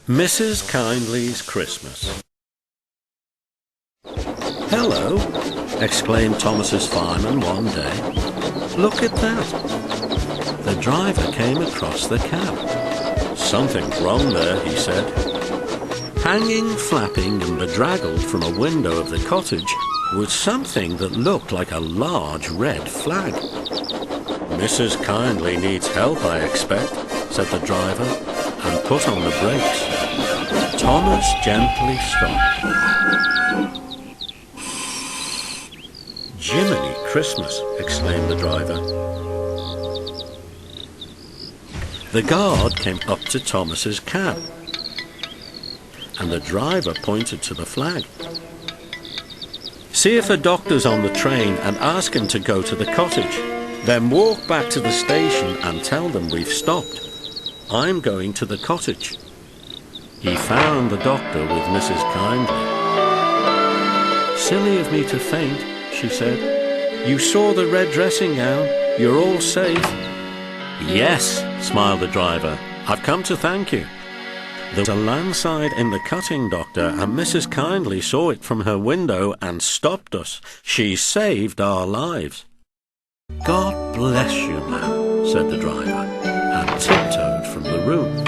Mrs. Kyndley's Christmas. "Hello," exclaimed Thomas's fireman one day. "Look at that." The driver came across the cab. "Something's wrong there," he said. Hanging, flapping and bedraggled from a window of the cottage was something that looked like a large red flag. "Mrs. Kyndley needs help, I expect," said the driver, and put on the brakes. Thomas gently stopped. "Jiminy Christmas!" exclaimed the driver. The guard came up to Thomas's cab, and the driver pointed to the flag. "See if a doctor's on the train and ask him to go to the cottage. Then walk back to the station and tell them we've stopped. I'm going to the cottage." He found the doctor with Mrs. Kyndley. "Silly of me to faint," she said. "You saw the red dressing gown. You're all safe." "Yes," smiled the driver. "I've come to thank you. There was a landslide in the cutting, doctor, and Mrs. Kyndley saw it from her window and stopped us. She saved our lives." "God bless you, ma'am," said the driver, and tiptoed from the room.